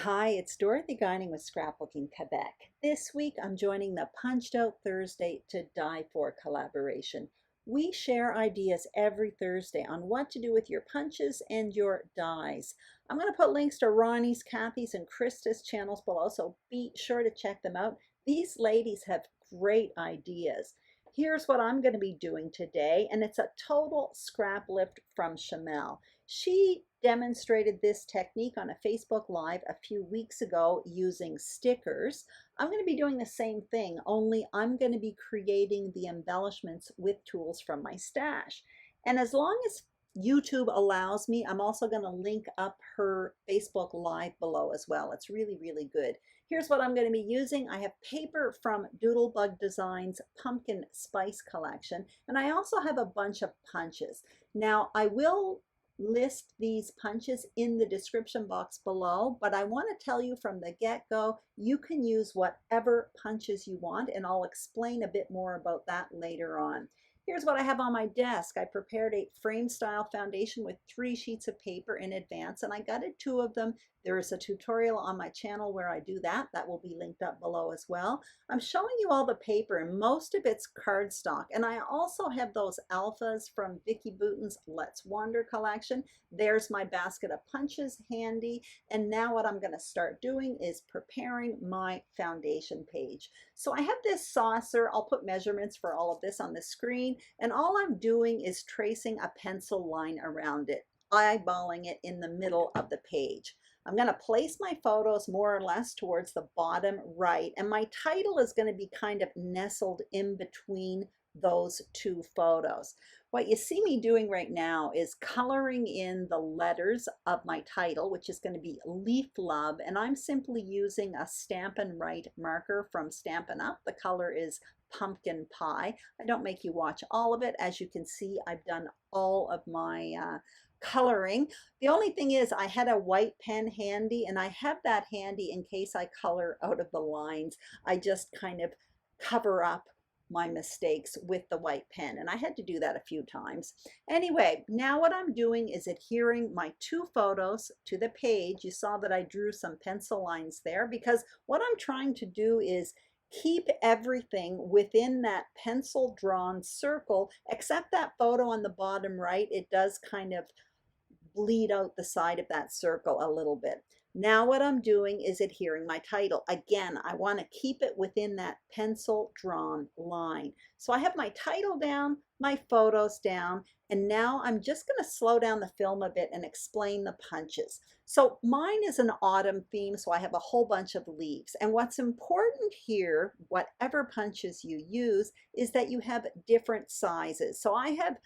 Hi, it's Dorothy Guining with Scrapbooking Quebec. This week I'm joining the Punched Out Thursday to Die For collaboration. We share ideas every Thursday on what to do with your punches and your dies. I'm going to put links to Ronnie's, Kathy's, and Krista's channels below, so be sure to check them out. These ladies have great ideas. Here's what I'm going to be doing today, and it's a total scrap lift from Chamel. She demonstrated this technique on a Facebook Live a few weeks ago using stickers. I'm going to be doing the same thing, only I'm going to be creating the embellishments with tools from my stash. And as long as YouTube allows me, I'm also going to link up her Facebook Live below as well. It's really, really good. Here's what I'm going to be using. I have paper from Doodlebug Designs Pumpkin Spice Collection, and I also have a bunch of punches. Now, I will list these punches in the description box below, but I want to tell you from the get-go, you can use whatever punches you want, and I'll explain a bit more about that later on. Here's what I have on my desk. I prepared a frame style foundation with 3 sheets of paper in advance, and I gutted 2 of them. There is a tutorial on my channel where I do that. That will be linked up below as well. I'm showing you all the paper, and most of it's cardstock. And I also have those alphas from Vicky Bouton's Let's Wander collection. There's my basket of punches handy. And now what I'm going to start doing is preparing my foundation page. So I have this saucer. I'll put measurements for all of this on the screen. And all I'm doing is tracing a pencil line around it, eyeballing it in the middle of the page. I'm going to place my photos more or less towards the bottom right, and my title is going to be kind of nestled in between those 2 photos. What you see me doing right now is coloring in the letters of my title, which is going to be Leaf Love, and I'm simply using a Stampin' Right marker from Stampin' Up. The color is Pumpkin Pie. I don't make you watch all of it. As you can see, I've done all of my coloring. The only thing is I had a white pen handy, and I have that handy in case I color out of the lines. I just kind of cover up my mistakes with the white pen, and I had to do that a few times. Anyway, now what I'm doing is adhering my 2 photos to the page. You saw that I drew some pencil lines there because what I'm trying to do is keep everything within that pencil drawn circle, except that photo on the bottom right. It does kind of bleed out the side of that circle a little bit. Now what I'm doing is adhering my title. Again, I want to keep it within that pencil drawn line. So I have my title down, my photos down, and now I'm just going to slow down the film a bit and explain the punches. So mine is an autumn theme, so I have a whole bunch of leaves. And what's important here, whatever punches you use, is that you have different sizes. So I have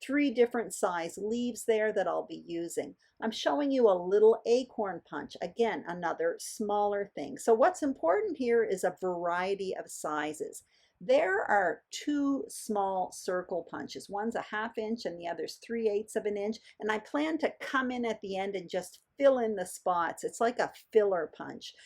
3 different size leaves there that I'll be using. I'm showing you a little acorn punch. Again, another smaller thing. So what's important here is a variety of sizes. There are 2 small circle punches. One's a 1/2 inch and the other's 3/8 of an inch. And I plan to come in at the end and just fill in the spots. It's like a filler punch.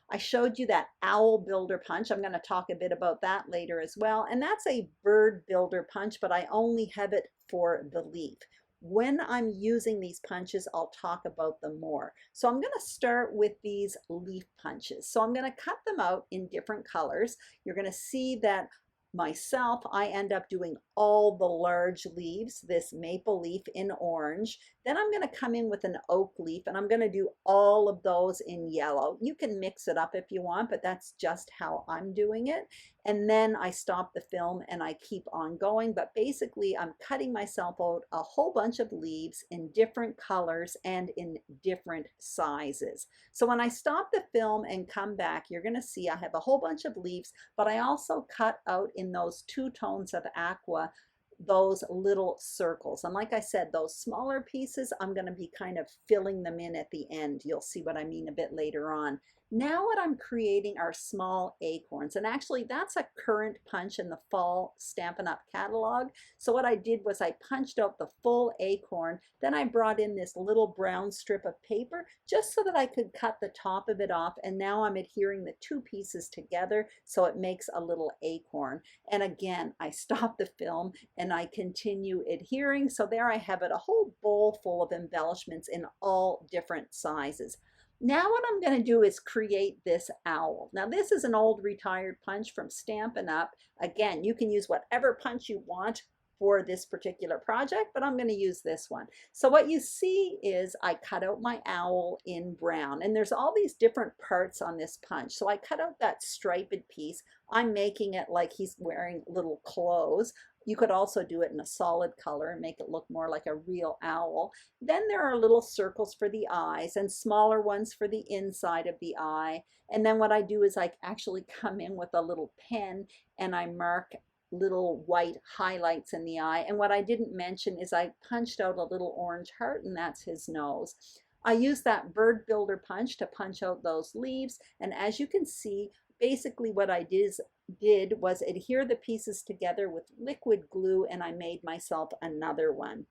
I showed you that owl builder punch. I'm going to talk a bit about that later as well. And that's a bird builder punch, but I only have it for the leaf. When I'm using these punches, I'll talk about them more. So I'm going to start with these leaf punches. So I'm going to cut them out in different colors. You're going to see that myself, I end up doing all the large leaves, this maple leaf in orange. Then I'm going to come in with an oak leaf, and I'm going to do all of those in yellow. You can mix it up if you want, but that's just how I'm doing it. And then I stop the film and I keep on going. But basically, I'm cutting myself out a whole bunch of leaves in different colors and in different sizes. So when I stop the film and come back, you're going to see I have a whole bunch of leaves, but I also cut out in those 2 tones of aqua those little circles. And like I said, those smaller pieces, I'm going to be kind of filling them in at the end. You'll see what I mean a bit later on. Now what I'm creating are small acorns, and actually that's a current punch in the fall Stampin' Up catalog. So what I did was I punched out the full acorn, then I brought in this little brown strip of paper just so that I could cut the top of it off, and now I'm adhering the 2 pieces together so it makes a little acorn. And again, I stop the film and I continue adhering. So there I have it, a whole bowl full of embellishments in all different sizes. Now what I'm going to do is create this owl. Now this is an old retired punch from Stampin' Up. Again, you can use whatever punch you want for this particular project, but I'm going to use this one. So what you see is I cut out my owl in brown, and there's all these different parts on this punch. So I cut out that striped piece. I'm making it like he's wearing little clothes. You could also do it in a solid color and make it look more like a real owl. Then there are little circles for the eyes and smaller ones for the inside of the eye. And then what I do is I actually come in with a little pen and I mark little white highlights in the eye. And what I didn't mention is I punched out a little orange heart, and that's his nose. I used that bird builder punch to punch out those leaves. And as you can see, basically what I did was adhere the pieces together with liquid glue, and I made myself another one.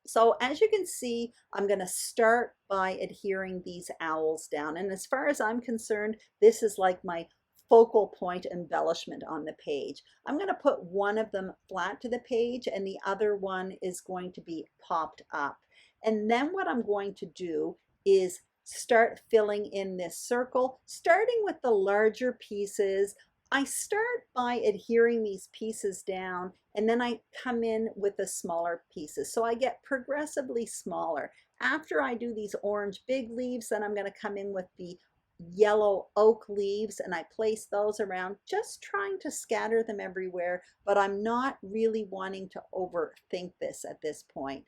So as you can see, I'm going to start by adhering these owls down. And as far as I'm concerned, this is like my focal point embellishment on the page. I'm going to put one of them flat to the page and the other one is going to be popped up. And then what I'm going to do is start filling in this circle, starting with the larger pieces. I start by adhering these pieces down, and then I come in with the smaller pieces. So I get progressively smaller. After I do these orange big leaves, then I'm going to come in with the yellow oak leaves, and I place those around, just trying to scatter them everywhere, but I'm not really wanting to overthink this at this point.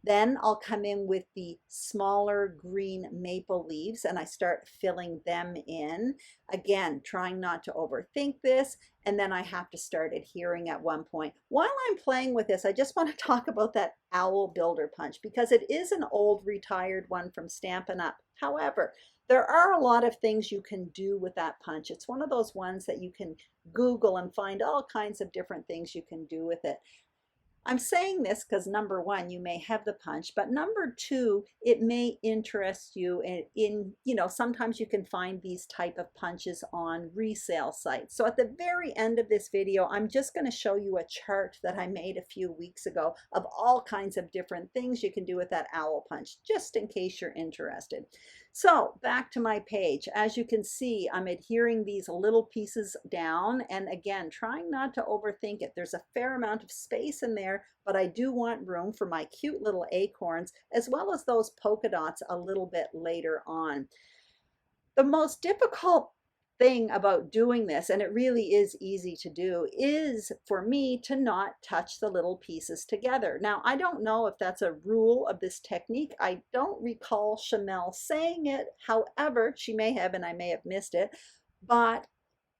Then I'll come in with the smaller green maple leaves and I start filling them in. Again, trying not to overthink this. And then I have to start adhering at one point. While I'm playing with this, I just want to talk about that owl builder punch because it is an old retired one from Stampin' Up. However, there are a lot of things you can do with that punch. It's one of those ones that you can Google and find all kinds of different things you can do with it. I'm saying this because number one, you may have the punch, but number two, it may interest you sometimes you can find these type of punches on resale sites. So at the very end of this video, I'm just going to show you a chart that I made a few weeks ago of all kinds of different things you can do with that owl punch, just in case you're interested. So back to my page. As you can see, I'm adhering these little pieces down, and again, trying not to overthink it. There's a fair amount of space in there, but I do want room for my cute little acorns as well as those polka dots a little bit later on. The most difficult thing about doing this, and it really is easy to do, is for me to not touch the little pieces together. Now, I don't know if that's a rule of this technique. I don't recall Chanel saying it. However, she may have, and I may have missed it, but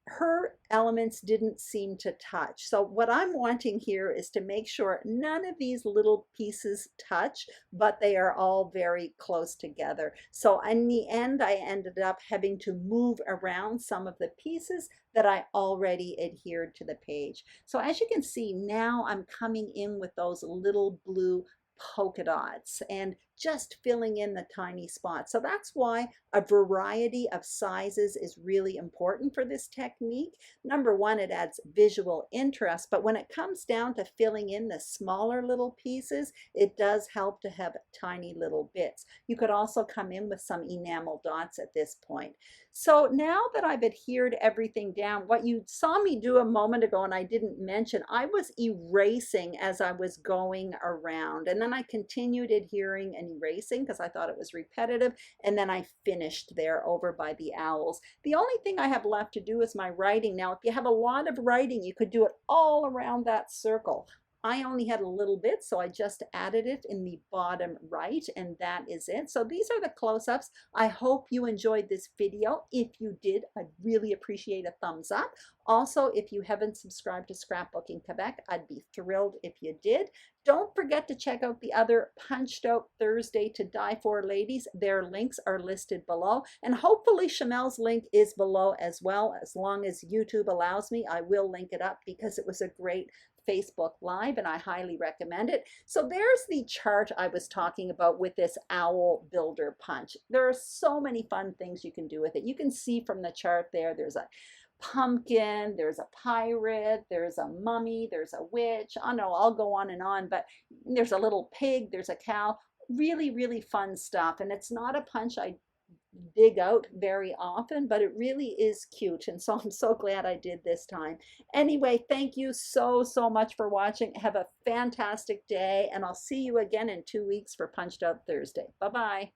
her elements didn't seem to touch. So what I'm wanting here is to make sure none of these little pieces touch, but they are all very close together. So in the end, I ended up having to move around some of the pieces that I already adhered to the page. So as you can see, now I'm coming in with those little blue polka dots and just filling in the tiny spots. So that's why a variety of sizes is really important for this technique. Number one, it adds visual interest, but when it comes down to filling in the smaller little pieces, it does help to have tiny little bits. You could also come in with some enamel dots at this point. So now that I've adhered everything down, what you saw me do a moment ago and I didn't mention, I was erasing as I was going around, and then I continued adhering and erasing because I thought it was repetitive, and then I finished there over by the owls. The only thing I have left to do is my writing. Now, if you have a lot of writing, you could do it all around that circle. I only had a little bit, so I just added it in the bottom right, and that is it. So these are the close-ups. I hope you enjoyed this video. If you did, I'd really appreciate a thumbs up. Also, if you haven't subscribed to Scrapbooking Quebec, I'd be thrilled if you did. Don't forget to check out the other Punched Out Thursday to Die For ladies. Their links are listed below, and hopefully Chanel's link is below as well. As long as YouTube allows me, I will link it up because it was a great Facebook Live and I highly recommend it. So there's the chart I was talking about with this owl builder punch. There are so many fun things you can do with it. You can see from the chart there's a pumpkin, there's a pirate, there's a mummy, there's a witch. I know I'll go on and on, but there's a little pig, there's a cow. Really, really fun stuff. And it's not a punch I dig out very often, but it really is cute. And so I'm so glad I did this time. Anyway, thank you so much for watching. Have a fantastic day, and I'll see you again in 2 weeks for Punched Out Thursday. Bye-bye.